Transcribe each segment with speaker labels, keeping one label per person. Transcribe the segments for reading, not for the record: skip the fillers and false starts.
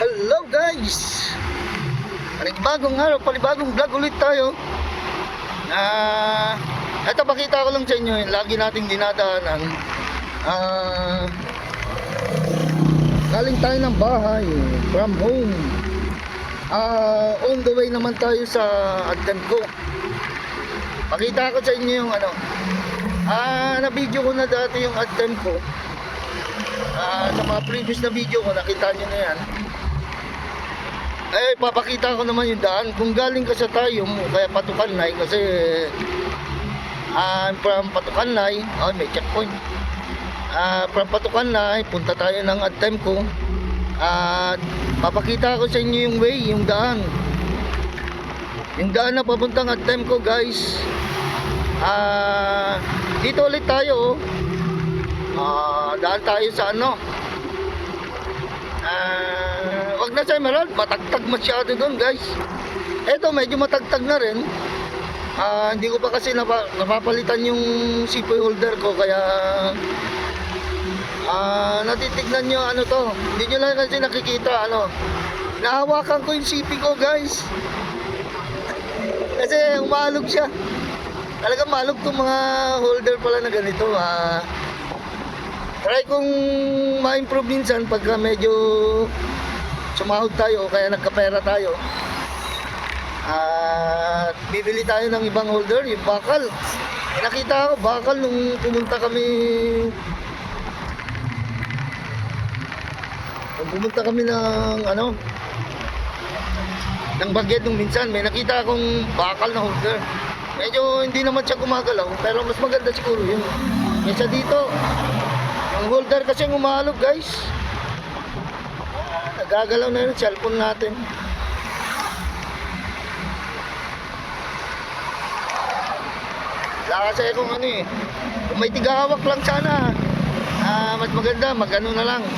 Speaker 1: Hello guys! Panibagong araw, panibagong vlog ulit tayo. Ito pakita ko lang sa inyo, lagi nating dinadaanan. Galing tayo ng bahay, from home. On the way naman tayo sa Adtemco. Pakita ko sa inyo yung na-video ko na dati yung Adtemco. Sa mga previous na video ko, nakita nyo na yan. Papakita ko naman yung daan. Kung galing ka sa Tayum, kaya Patukanlay, kasi from Patukanlay, may checkpoint. From Patukanlay, punta tayo ng Adtemco. Papakita ko sa inyo yung way, yung daan. Yung daan na papuntang Adtemco, guys. Dito ulit tayo. Daan tayo sa wag na sa Emerald, matagtag masyado doon, guys. Eto medyo matagtag na rin. Hindi ko pa kasi napapalitan yung CP holder ko, kaya natitignan nyo to. Hindi nyo lang kasi nakikita nahawakan ko yung CP ko, guys, kasi umalog siya. Talagang malog tong mga holder pala na ganito. Try kong ma-improve minsan pagka medyo sumahod tayo o kaya nagkapera tayo. Bibili tayo ng ibang holder, yung bakal. Nakita ko bakal nung pumunta kami ng Baguette nung minsan. May nakita akong bakal na holder. Medyo hindi naman siya gumagalaw, pero mas maganda siguro yun kaysa dito. Ang holder kasi umalog, guys. Nagagalaw na yung cellphone natin. Wala kasi kung kung may tigahawak lang sana, mas maganda, na lang.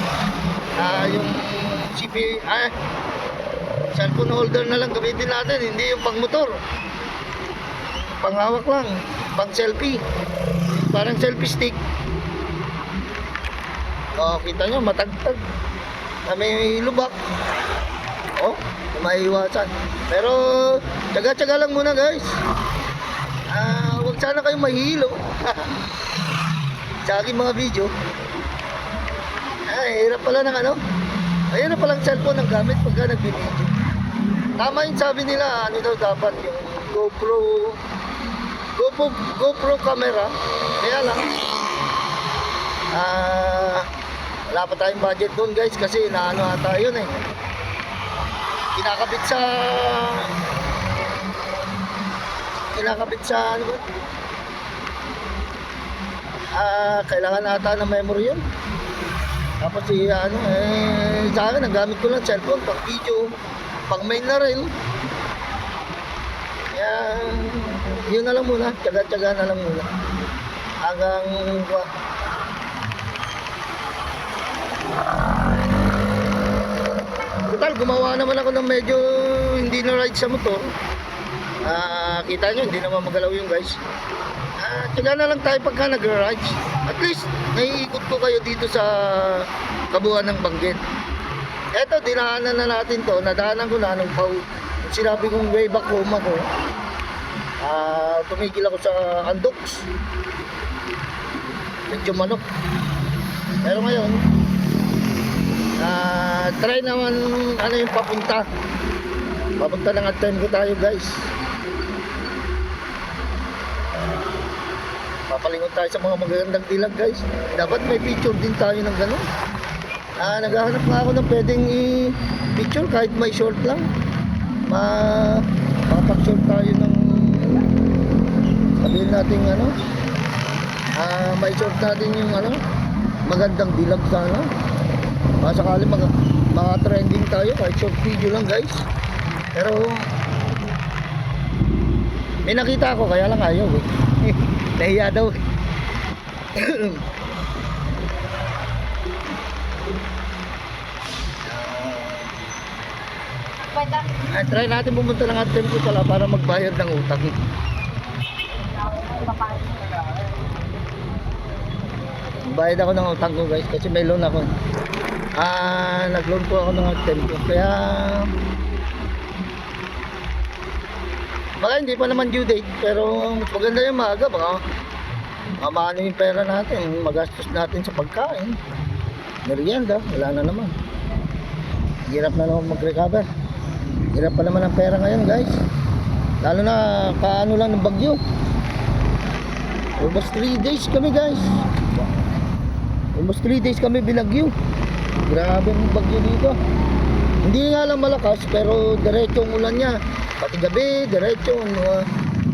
Speaker 1: Yung CP, cellphone holder na lang gamitin natin, hindi yung pang motor. Panghawak lang, pang selfie. Parang selfie stick. Kita nyo, matagtag. May lubak. Maiiwasan. Pero, tsaga-tsaga lang muna, guys. Huwag sana kayong mahilo sa aking mga video. Hirap pala ng ayun na palang cellphone ang gamit pagka nagbibideo. Tama yung sabi nila, daw dapat yung GoPro camera. Kaya lang, wala pa tayong budget doon, guys, kasi ata yun kinakabit sa kailangan ata ng memory yun. Tapos sa akin, ang gamit ko lang cellphone pang video, pang main na rin. Kaya yun na lang muna, tsaga-tsaga na lang muna hanggang total, gumawa naman ako ng medyo hindi na ride sa motor. Kita nyo, hindi naman magalaw yung guys. Tsaga na lang tayo pagka nag-ride. At least, naiikot ko kayo dito sa kabuuan ng Benguet. Eto, dinaanan na natin to. Nadaanan ko na nung sinabi kong way back home ako. Tumigil ako sa Andox. Medyo manok. Pero ngayon, try naman yung papunta ng Adtemco tayo, guys. Papalingon tayo sa mga magagandang dilag, guys. Dapat may picture din tayo ng gano'n. Naghahanap nga ako ng pwedeng i-picture kahit may short lang. Mapag-short tayo ng sabihin natin may short natin yung magandang dilag sana. Sakali mga trending tayo kahit short video lang, guys. Pero may nakita ako, kaya lang ayaw nahiya daw. Try natin pumunta ng Adtemco pala para magbayad ng utang. Bayad ako ng utang ko, guys, kasi may loan ako. nag-loan po ako ng tempo. Kaya baka hindi pa naman due date, pero mas maganda yung maaga. Baka mamano yung pera natin, magastos natin sa pagkain, merienda, wala na naman. Hirap na naman mag-recover. Hirap pa naman ang pera ngayon, guys. Lalo na kaano lang ng bagyo. Almost 3 days kami, guys. Almost 3 days kami binagyo. Grabe ang bagyo dito. Hindi nga lang malakas, pero diretso ang ulan niya. Pati gabi, diretso.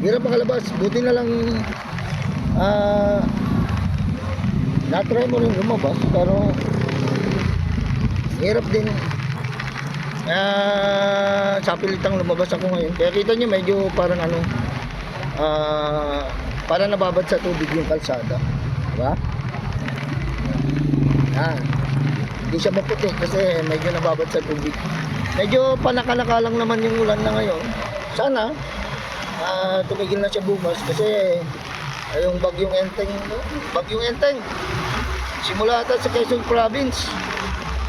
Speaker 1: Hirap makalabas. Buti na lang na-try mo rin lumabas, pero hirap din. Sa pilitang lumabas ako ngayon. Kaya kita nyo medyo parang ano, parang nababad sa tubig yung kalsada, diba? Hindi siya maputi kasi medyo nababad sa tubig. Medyo panaka-naka lang naman yung ulan na ngayon. Sana tumigil na siya bukas kasi yung bagyong Enteng simula ata sa Quezon Province,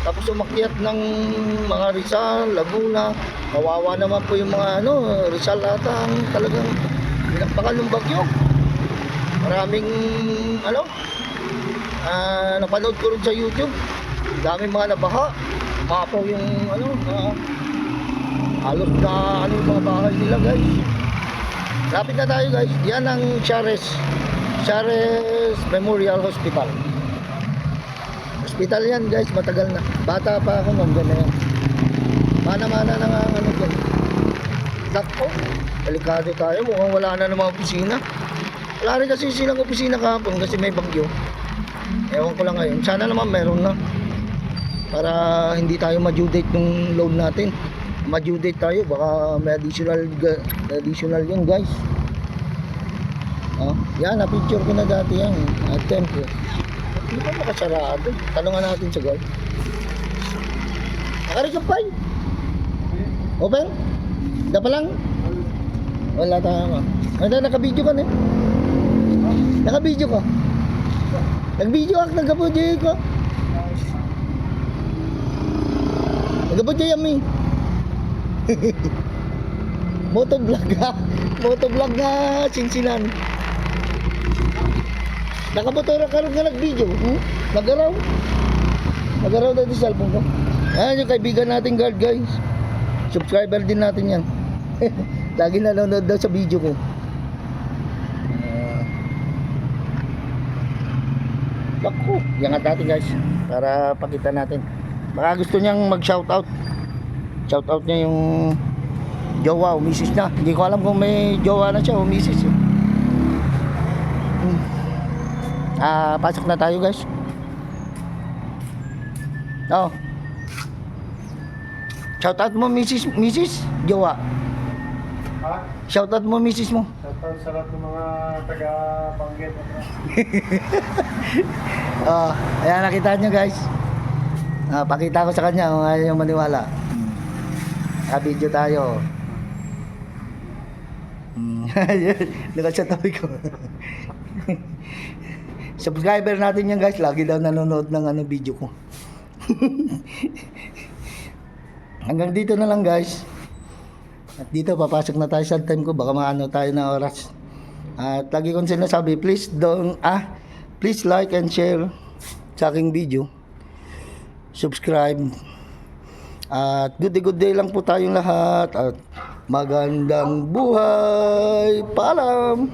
Speaker 1: tapos umakyat ng mga Rizal, Laguna. Kawawa naman po yung mga Rizal ata ang talagang binakbakan ng bagyo. Maraming napanood ko rin sa YouTube, daming mga nabaha, umapaw yung halos na yung mga bahay nila, guys. Lapit na tayo, guys. Yan ang Chares Memorial Hospital. Hospital yan, guys, matagal na. Bata pa ako nung gano'n yan. Mana-mana na nga dyan. Dako, delikado tayo. Mukhang wala na ng mga opisina. Wala rin kasi silang opisina kahapon kasi may bagyo. Ewan ko lang ngayon. Sana naman meron na. Para hindi tayo ma-due date ng loan natin. Ma-due date tayo, baka may additional yun, guys. Yan, na-picture ko na dati yan. Tempo. Hindi pa makasarado. Tanungan natin sa guard. Nakaresupply? Open? Da pa lang? Wala tama. Naka-video ka na eh. Naka-video ka. Nag-video ka, nag-video ka. Nag-video yami. Motovlog ha. Motovlog na sinsinan. Nakamotora ka rin nga nag-video. Nag-araw. Nag-araw na yung cellphone ko. Ayan yung kaibigan natin guard, guys. Subscriber din natin yan. Lagi nanonood daw sa video ko. Bako, yangat natin, guys. Para pakita natin. Baka gusto niyang mag-shoutout. Shoutout niya yung jowa o misis niya. Hindi ko alam kung may jowa na siya o misis. Pasok na tayo, guys. Shoutout mo misis jowa.
Speaker 2: Ha?
Speaker 1: Shoutout mo misis mo.
Speaker 2: Shoutout sa lahat ng mga taga-Banggit.
Speaker 1: Ayan, nakita nyo, guys. Pakita ko sa kanya kung ayaw nyo maniwala. Video tayo. Nakal sa tabi ko. Subscriber natin yan, guys. Lagi daw nanonood ng video ko. Hanggang dito na lang, guys. At dito papasok na tayo sa time ko. Baka maano tayo na oras. At lagi kong sinasabi, please like and share sa aking video. Subscribe. At good day lang po tayong lahat. At magandang buhay. Paalam.